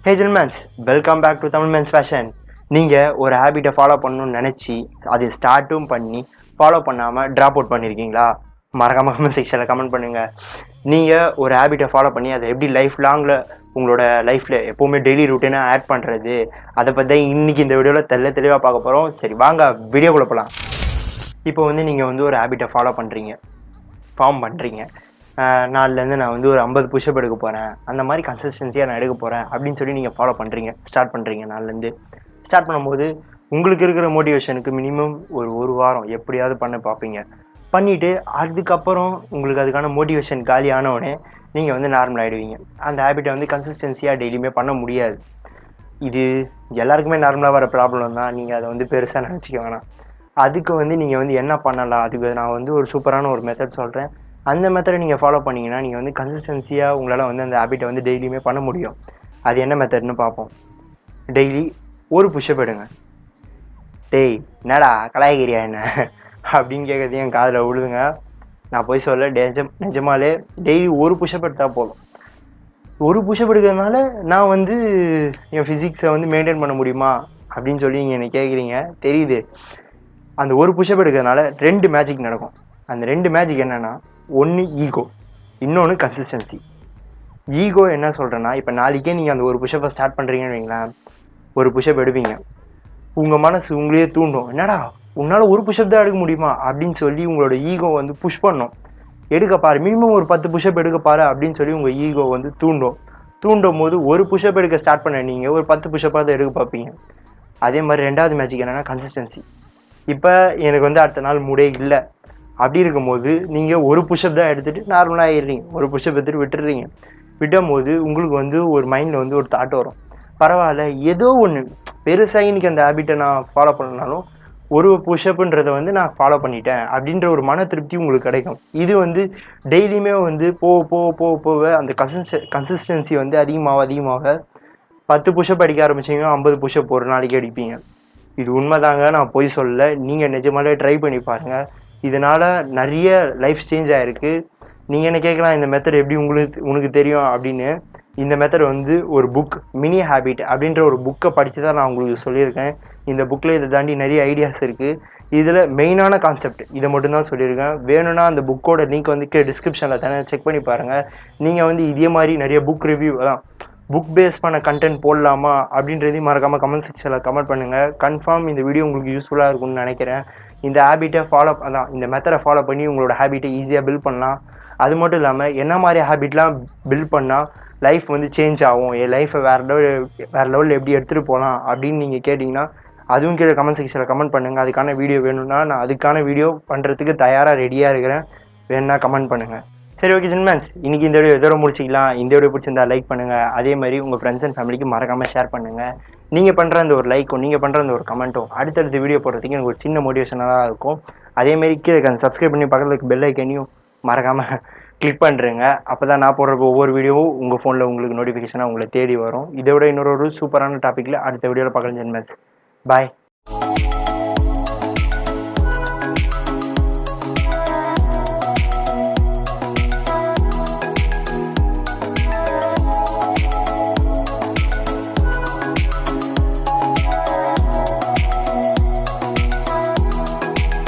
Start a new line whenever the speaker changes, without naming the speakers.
ஹே ஜென்மன்ஸ், welcome back to Tamil men's fashion. நீங்கள் ஒரு ஹேபிட்டை ஃபாலோ பண்ணணும்னு நினச்சி அது ஸ்டார்ட்டும் பண்ணி ஃபாலோ பண்ணாமல் ட்ராப் அவுட் பண்ணியிருக்கீங்களா? மறக்காம கமெண்ட் செக்ஷனில் கமெண்ட் பண்ணுங்கள். நீங்கள் ஒரு ஹேபிட்டை ஃபாலோ பண்ணி அதை எப்படி லைஃப் லாங்கில் உங்களோட லைஃப்பில் எப்போவுமே டெய்லி ரூட்டீனாக ஆட் பண்ணுறது, அதை பற்றி இன்றைக்கி இந்த வீடியோவில் தெளிவாக பார்க்க போகிறோம். சரி வாங்க வீடியோக்குள்ளே போகலாம். இப்போ நீங்கள் ஒரு ஹேபிட்டை ஃபார்ம் பண்ணுறீங்க. நாலுலேருந்து நான் ஒரு 50 புஷ்அப் எடுக்க போகிறேன், அந்த மாதிரி கன்சிஸ்டன்சியாக நான் எடுக்க போகிறேன் அப்படின்னு சொல்லி நீங்கள் ஃபாலோ பண்ணுறீங்க, ஸ்டார்ட் பண்ணுறீங்க. நாலுலேருந்து ஸ்டார்ட் பண்ணும்போது உங்களுக்கு இருக்கிற மோட்டிவேஷனுக்கு மினிமம் ஒரு வாரம் எப்படியாவது பண்ண பார்ப்பீங்க. பண்ணிவிட்டு அதுக்கப்புறம் உங்களுக்கு அதுக்கான மோட்டிவேஷன் காலி ஆனவுடனே நீங்கள் நார்மல் ஆகிடுவீங்க. அந்த ஹேபிட்டை கன்சிஸ்டன்சியாக டெய்லியுமே பண்ண முடியாது. இது எல்லாருக்குமே நார்மலாக வர ப்ராப்ளம் தான். நீங்கள் அதை பெருசாக நினச்சிக்க வேணாம். அதுக்கு நீங்கள் என்ன பண்ணலாம், அதுக்கு நான் ஒரு சூப்பரான ஒரு மெத்தட் சொல்கிறேன். அந்த மெத்தடை நீங்கள் ஃபாலோ பண்ணிங்கன்னா நீங்கள் கன்சிஸ்டன்சியாக உங்களால் அந்த ஹேபிட்டை டெய்லியுமே பண்ண முடியும். அது என்ன மெத்தட்னு பார்ப்போம். டெய்லி ஒரு புஷ்அப் எடுங்க. டேய் என்னடா கலாய்கிறியா என்ன அப்படின்னு கேட்குறது என் காதில் விழுதுங்க. நான் போய் சொல்ல நிஜமாலே டெய்லி ஒரு புஷ்அப் எடுத்தால் போதும். ஒரு புஷ்அப் எடுக்கிறதுனால நான் என் ஃபிசிக்ஸை மெயின்டைன் பண்ண முடியுமா அப்படின்னு சொல்லி நீங்கள் என்ன கேட்குறீங்க, தெரியுது. அந்த ஒரு புஷ்அப் எடுக்கிறதுனால 2 மேஜிக் நடக்கும். அந்த 2 மேஜிக் என்னென்னா, ஒன்று ஈகோ, இன்னொன்று கன்சிஸ்டன்சி. ஈகோ என்ன சொல்கிறேன்னா, இப்போ நாளைக்கே நீங்கள் அந்த ஒரு புஷ்அப்பை ஸ்டார்ட் பண்ணுறீங்கன்னு வைங்களேன், ஒரு புஷ்அப் எடுப்பீங்க. உங்கள் மனசு உங்களையே தூண்டும், என்னடா உன்னால் ஒரு புஷ்அப் தான் எடுக்க முடியுமா அப்படின்னு சொல்லி உங்களோட ஈகோ புஷ் பண்ணும். எடுக்கப்பாரு, மினிமம் ஒரு 10 புஷ்அப் எடுக்கப்பாரு அப்படின்னு சொல்லி உங்கள் ஈகோ தூண்டும் போது ஒரு புஷ்அப் எடுக்க ஸ்டார்ட் பண்ண நீங்கள் ஒரு 10 புஷ்அப்பாக தான் எடுக்க பார்ப்பீங்க. அதே மாதிரி 2வது மேஜிக் என்னென்னா கன்சிஸ்டன்சி. இப்போ எனக்கு அடுத்த நாள் மூடே இல்லை, அப்படி இருக்கும்போது நீங்கள் ஒரு புஷ்அப் தான் எடுத்துகிட்டு நார்மலாக ஆகிடுறீங்க. ஒரு புஷ்அப் எடுத்துகிட்டு விட்டுடுறீங்க. விடும் போது உங்களுக்கு ஒரு மைண்டில் ஒரு தாட் வரும், பரவாயில்ல ஏதோ ஒன்று பெருசாக இன்றைக்கி அந்த ஹேபிட்டை நான் ஃபாலோ பண்ணனாலும் ஒரு புஷ்அப்புன்றதை நான் ஃபாலோ பண்ணிட்டேன் அப்படின்ற ஒரு மன திருப்தி உங்களுக்கு கிடைக்கும். இது டெய்லியுமே போக அந்த கன்சிஸ்டன்சி அதிகமாக 10 புஷ்அப் அடிக்க ஆரம்பிச்சிங்கன்னா 50 புஷ்அப் ஒரு நாளைக்கு அடிப்பீங்க. இது உண்மைதாங்க, நான் போய் சொல்ல. நீங்கள் நிஜமாலே ட்ரை பண்ணி பாருங்கள். இதனால் நிறைய லைஃப் சேஞ்ச் ஆகிருக்கு. நீங்கள் என்ன கேட்கலாம், இந்த மெத்தட் எப்படி உனக்கு தெரியும் அப்படின்னு. இந்த மெத்தட் ஒரு புக், மினி ஹேபிட் அப்படின்ற ஒரு புக்கை படித்து தான் நான் உங்களுக்கு சொல்லியிருக்கேன். இந்த புக்கில் இதை தாண்டி நிறைய ஐடியாஸ் இருக்குது. இதில் மெயினான கான்செப்ட் இதை மட்டும்தான் சொல்லியிருக்கேன். வேணும்னா அந்த புக்கோட லிங்க் டிஸ்கிரிப்ஷனில் தானே செக் பண்ணி பாருங்கள். நீங்கள் இதே மாதிரி நிறைய புக் ரிவ்யூ புக் பேஸ் பண்ண கண்டென்ட் போடலாமா அப்படின்றதையும் மறக்காமல் கமெண்ட் செக்ஷனில் கமெண்ட் பண்ணுங்கள். கன்ஃபார்ம் இந்த வீடியோ உங்களுக்கு யூஸ்ஃபுல்லாக இருக்கும்னு நினைக்கிறேன். இந்த ஹேபிட்டை இந்த மெத்தடை ஃபாலோ பண்ணி உங்களோட ஹேபிட்டை ஈஸியாக பில்ட் பண்ணலாம். அது மட்டும் இல்லாமல் என்ன மாதிரி ஹேபிட்லாம் பில்ட் பண்ணால் லைஃப் சேஞ்ச் ஆகும், என் லைஃப்பை வேறு லெவலில் எப்படி எடுத்துகிட்டு போகலாம் அப்படின்னு நீங்கள் கேட்டிங்கன்னா அதுவும் கீழே கமெண்ட் செக்ஷனில் கமெண்ட் பண்ணுங்கள். அதுக்கான வீடியோ வேணும்னா நான் அதுக்கான வீடியோ பண்ணுறதுக்கு தயாராக ரெடியாக இருக்கிறேன். வேணும்னா கமெண்ட் பண்ணுங்கள். சரி ஓகே ஜென்மன்ஸ், இன்றைக்கி இந்த வீடியோ இதோட முடிச்சிக்கலாம். இந்த வீடியோ பிடிச்சிருந்தா லைக் பண்ணுங்கள். அதே மாதிரி உங்கள் ஃப்ரெண்ட்ஸ் அண்ட் ஃபேமிலிக்கு மறக்காமல் ஷேர் பண்ணுங்கள். நீங்கள் பண்ணுற அந்த ஒரு லைக்கும் நீங்கள் பண்ணுற அந்த ஒரு கமெண்ட்டும் அடுத்தடுத்த வீடியோ போடுறதுக்கு எனக்கு ஒரு சின்ன மோட்டிவேஷனாக இருக்கும். அதேமாரி கீழே சப்ஸ்கிரைப் பண்ணி பக்கத்துக்கு பெல் ஐக்கனையும் மறக்காமல் கிளிக் பண்ணுறேங்க. அப்போ தான் நான் போடுற ஒவ்வொரு வீடியோவும் உங்கள் ஃபோனில் உங்களுக்கு நோட்டிஃபிகேஷனாக உங்களை தேடி வரும். இதை விட இன்னொரு சூப்பரான டாப்பிக்கில் அடுத்த வீடியோவில் பார்க்கலாம் ஜென்மன்ஸ். பாய்.